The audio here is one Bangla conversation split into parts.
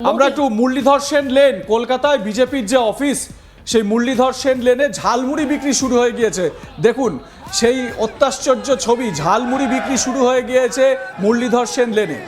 আমরা একটু মুরলীধর সেন লেন, কলকাতায় বিজেপির যে অফিস, সেই মুরলীধর সেন লেনে ঝালমুড়ি বিক্রি শুরু হয়ে গিয়েছে। দেখুন সেই অত্যাশ্চর্য ছবি, ঝালমুড়ি বিক্রি শুরু হয়ে গিয়েছে মুরলীধর সেন লেনে।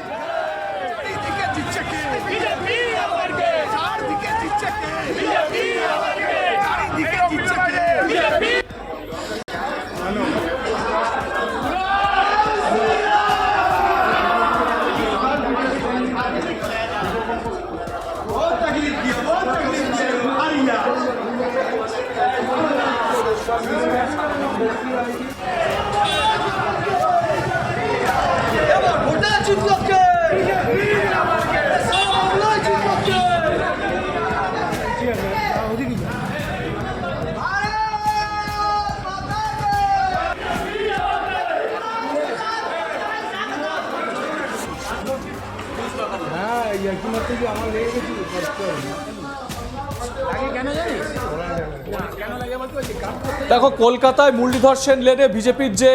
দেখো কলকাতায় মুরলীধর সেন লেনে বিজেপির যে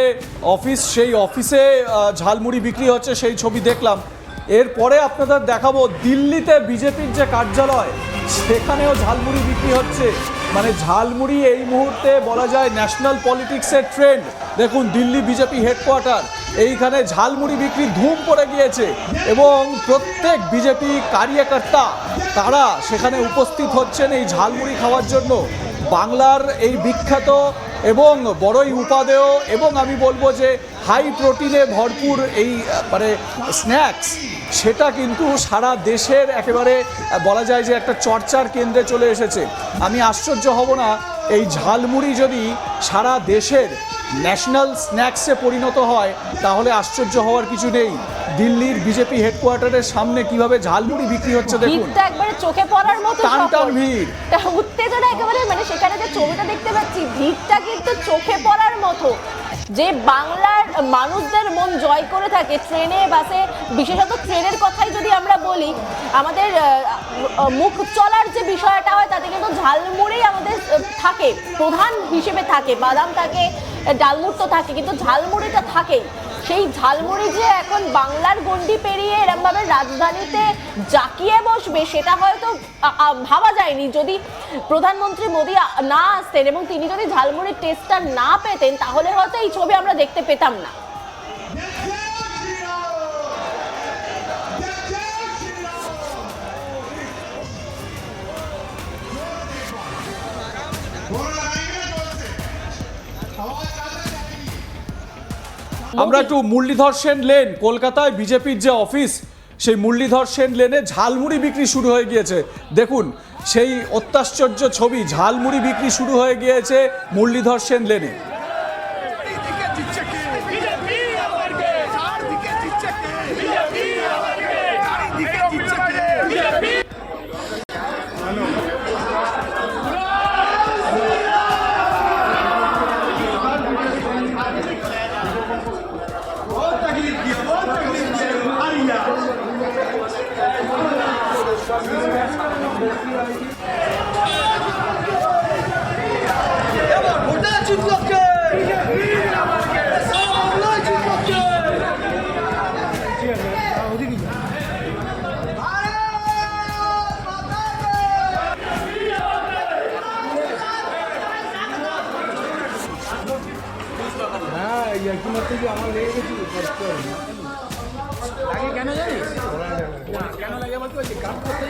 অফিস, সেই অফিসে ঝালমুড়ি বিক্রি হচ্ছে সেই ছবি দেখলাম। এরপরে আপনাদের দেখাবো দিল্লিতে বিজেপির যে কার্যালয়, সেখানেও ঝালমুড়ি বিক্রি হচ্ছে। মানে ঝালমুড়ি এই মুহূর্তে বলা যায় ন্যাশনাল পলিটিক্সের ট্রেন্ড। দেখুন দিল্লি বিজেপি হেডকোয়ার্টার, এইখানে ঝালমুড়ি বিক্রি ধুম পড়ে গিয়েছে এবং প্রত্যেক বিজেপি কার্যকর্তা তারা সেখানে উপস্থিত হচ্ছেন এই ঝালমুড়ি খাওয়ার জন্য। বাংলার এই বিখ্যাত এবং বড়ই উপাদেয় এবং আমি বলবো যে হাই প্রোটিনে ভরপুর এই মানে স্ন্যাক্স, সেটা কিন্তু সারা দেশের একেবারে বলা যায় যে একটা চর্চার কেন্দ্রে চলে এসেছে। আমি আশ্চর্য হব না এই ঝালমুড়ি যদি সারা দেশের ন্যাশনাল স্ন্যাক্সে পরিণত হয়, তাহলে আশ্চর্য হওয়ার কিছু নেই। দিল্লির বিজেপি হেডকোয়ার্টারের সামনে কিভাবে ঝালমুড়ি বিক্রি হচ্ছে দেখুন, একবারে চোখে পড়ার মতো টান টান ভিড়, উত্তেজনা একেবারে। মানে সেখানে যে ছবিটা দেখতে পাচ্ছি, ভিড়টা কিন্তু চোখে পড়ার মতো। যে বাংলার মানুষদের মন জয় করে থাকে ট্রেনে বাসে, বিশেষত ট্রেনের কথাই যদি আমরা বলি, আমাদের মুখ চলার যে বিষয়টা হয় তাতে কিন্তু ঝালমুড়ি আমাদের থাকে, প্রধান হিসেবে থাকে। বাদাম থাকে, ডালমুট তো থাকে, কিন্তু ঝালমুড়িটা থাকেই। সেই ঝালমুড়ি যে এখন বাংলার গণ্ডি পেরিয়ে এরমভাবে রাজধানীতে জাঁকিয়ে বসবে, সেটা হয়তো ভাবা যায়নি। যদি প্রধানমন্ত্রী মোদী না আসতেন এবং তিনি যদি ঝালমুড়ির টেস্টটা না পেতেন, তাহলে হয়তো এই ছবি আমরা দেখতে পেতাম না। আমরা একটু মুরলীধর সেন লেন, কলকাতায় বিজেপির যে অফিস, সেই মুরলীধর সেন লেনে ঝালমুড়ি বিক্রি শুরু হয়ে গিয়েছে। দেখুন সেই অত্যাশ্চর্য ছবি, ঝালমুড়ি বিক্রি শুরু হয়ে গিয়েছে মুরলীধর সেন লেনে।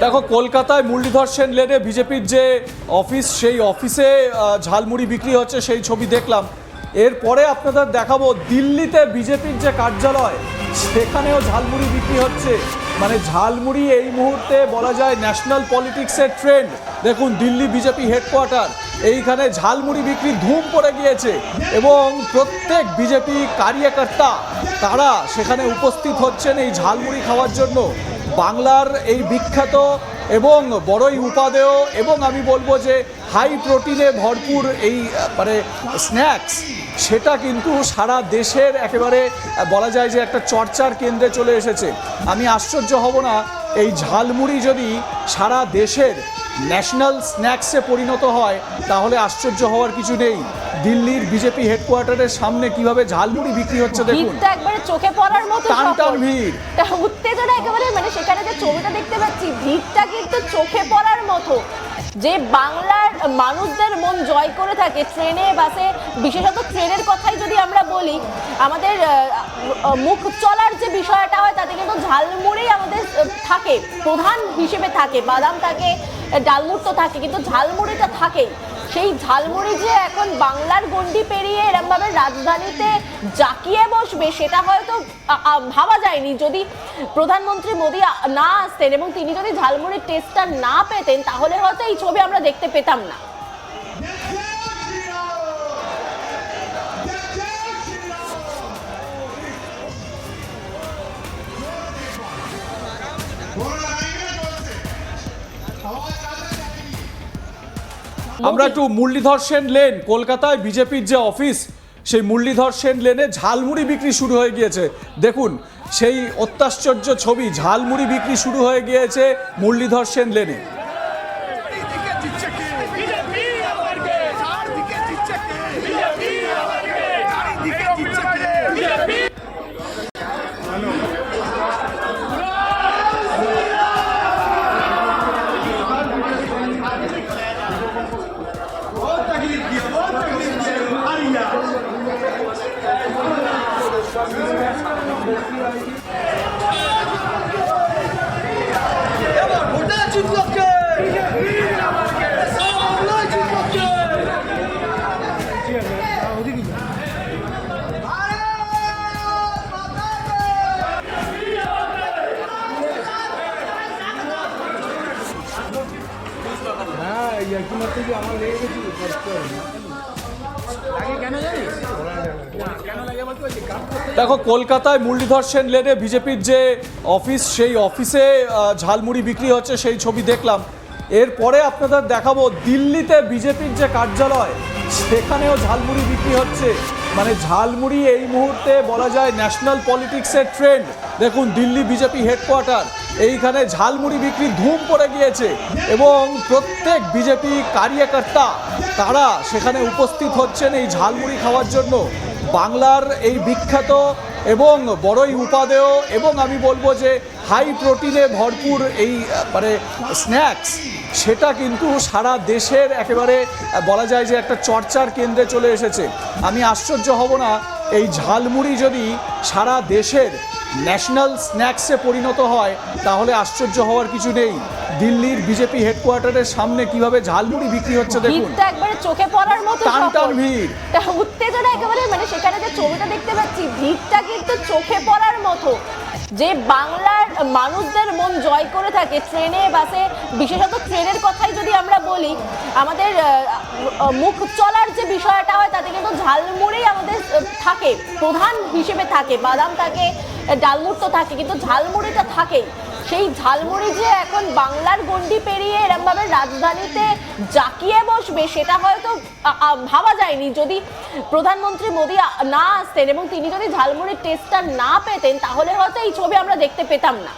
দেখো কলকাতায় মুরলীধর সেন লেনে বিজেপির যে অফিস, সেই অফিসে ঝালমুড়ি বিক্রি হচ্ছে সেই ছবি দেখলাম। এরপরে আপনাদের দেখাবো দিল্লিতে বিজেপির যে কার্যালয়, সেখানেও ঝালমুড়ি বিক্রি হচ্ছে। মানে ঝালমুড়ি এই মুহূর্তে বলা যায় ন্যাশনাল পলিটিক্সের ট্রেন্ড। দেখুন দিল্লি বিজেপি হেডকোয়ার্টার, এইখানে ঝালমুড়ি বিক্রি ধুম পড়ে গিয়েছে এবং প্রত্যেক বিজেপি কার্যকর্তা তারা সেখানে উপস্থিত হচ্ছেন এই ঝালমুড়ি খাওয়ার জন্য। বাংলার এই বিখ্যাত এবং বড়ই উপাদেয় এবং আমি বলবো যে হাই প্রোটিনে ভরপুর এই মানে স্ন্যাক্স, সেটা কিন্তু সারা দেশের একেবারে বলা যায় যে একটা চর্চার কেন্দ্রে চলে এসেছে। আমি আশ্চর্য হব না এই ঝালমুড়ি যদি সারা দেশের ন্যাশনাল স্ন্যাক্সে পরিণত হয়, তাহলে আশ্চর্য হওয়ার কিছু নেই। দিল্লির বিজেপি হেডকোয়ার্টারের সামনে কিভাবে ঝালমুড়ি বিক্রি হচ্ছে দেখুন, একবারে চোখে পড়ার মতো টান টান ভিড়, উত্তেজনা একেবারে। মানে সেখানে যে ছবিটা দেখতে পাচ্ছি, ভিড়টা চোখে পড়ার মতো, যে বাংলার মানুষদের মন জয় করে থাকে ট্রেনে বাসে, বিশেষত ট্রেনের কথাই যদি আমরা বলি, আমাদের মুখ চলার যে বিষয়টা হয় তাতে কিন্তু ঝালমুড়ি আমাদের থাকে, প্রধান হিসেবে থাকে, বাদাম থাকে, ডালমুট তো থাকে, কিন্তু ঝালমুড়িটা থাকেই। সেই ঝালমুড়ি যে এখন বাংলার গণ্ডি পেরিয়ে এরমভাবে রাজধানীতে জাঁকিয়ে বসবে সেটা হয়তো ভাবা যায়নি। যদি প্রধানমন্ত্রী মোদী না আসতেন এবং তিনি যদি ঝালমুড়ির টেস্টটা না পেতেন তাহলে হয়তো এই ছবি আমরা দেখতে পেতাম না। আমরা একটু মুরলীধর সেন লেন, কলকাতায় বিজেপির যে অফিস, সেই মুরলীধর সেন লেনে ঝালমুড়ি বিক্রি শুরু হয়ে গিয়েছে। দেখুন সেই অত্যাশ্চর্য ছবি, ঝালমুড়ি বিক্রি শুরু হয়ে গিয়েছে মুরলীধর সেন লেনে। দেখো কলকাতায় মুরলীধর সেন লেনে বিজেপির যে অফিস, সেই অফিসে ঝালমুড়ি বিক্রি হচ্ছে সেই ছবি দেখলাম। এরপরে আপনাদের দেখাবো দিল্লিতে বিজেপির যে কার্যালয়, সেখানেও ঝালমুড়ি বিক্রি হচ্ছে। মানে ঝালমুড়ি এই মুহূর্তে বলা যায় ন্যাশনাল পলিটিক্সের ট্রেন্ড। দেখুন দিল্লি বিজেপি হেডকোয়ার্টার, এইখানে ঝালমুড়ি বিক্রি ধুম পড়ে গিয়েছে এবং প্রত্যেক বিজেপি কার্যকর্তা তারা সেখানে উপস্থিত হচ্ছেন এই ঝালমুড়ি খাওয়ার জন্য। বাংলার এই বিখ্যাত এবং বড়ই উপাদেয় এবং আমি বলবো যে হাই প্রোটিনে ভরপুর এই মানে স্ন্যাক্স, সেটা কিন্তু সারা দেশের একেবারে বলা যায় যে একটা চর্চার কেন্দ্রে চলে এসেছে। আমি আশ্চর্য হব না এই ঝালমুড়ি যদি সারা দেশের ন্যাশনাল স্ন্যাক্সে পরিণত হয়, তাহলে আশ্চর্য হওয়ার কিছু নেই। দিল্লির বিজেপি হেডকোয়ার্টারের সামনে কিভাবে ঝালমুড়ি বিক্রি হচ্ছে দেখুন, একবারে চোখে পড়ার মতো টান টান ভিড়, উত্তেজনা একেবারে, মানে সেখানে যে ছবিটা দেখতে পাচ্ছি ভিড়টা কিন্তু চোখে পড়ার মতো, যে বাংলার মানুষদের মন জয় করে থাকে ট্রেনে বাসে, বিশেষত ট্রেনের কথাই যদি আমরা বলি, আমাদের মুখ চলার যে বিষয়টা হয় তাতে কিন্তু ঝালমুড়ি আমাদের থাকে, প্রধান হিসেবে থাকে, বাদাম থাকে, ডালমুট তো থাকে, কিন্তু ঝালমুড়িটা থাকেই। সেই ঝালমুড়ি যে এখন বাংলার গণ্ডি পেরিয়ে এরমভাবে রাজধানীতে জাঁকিয়ে বসবে সেটা হয়তো ভাবা যায়নি। যদি প্রধানমন্ত্রী মোদী না আসতেন এবং তিনি যদি ঝালমুড়ির টেস্টটা না পেতেন তাহলে হয়তো এই ছবি আমরা দেখতে পেতাম না।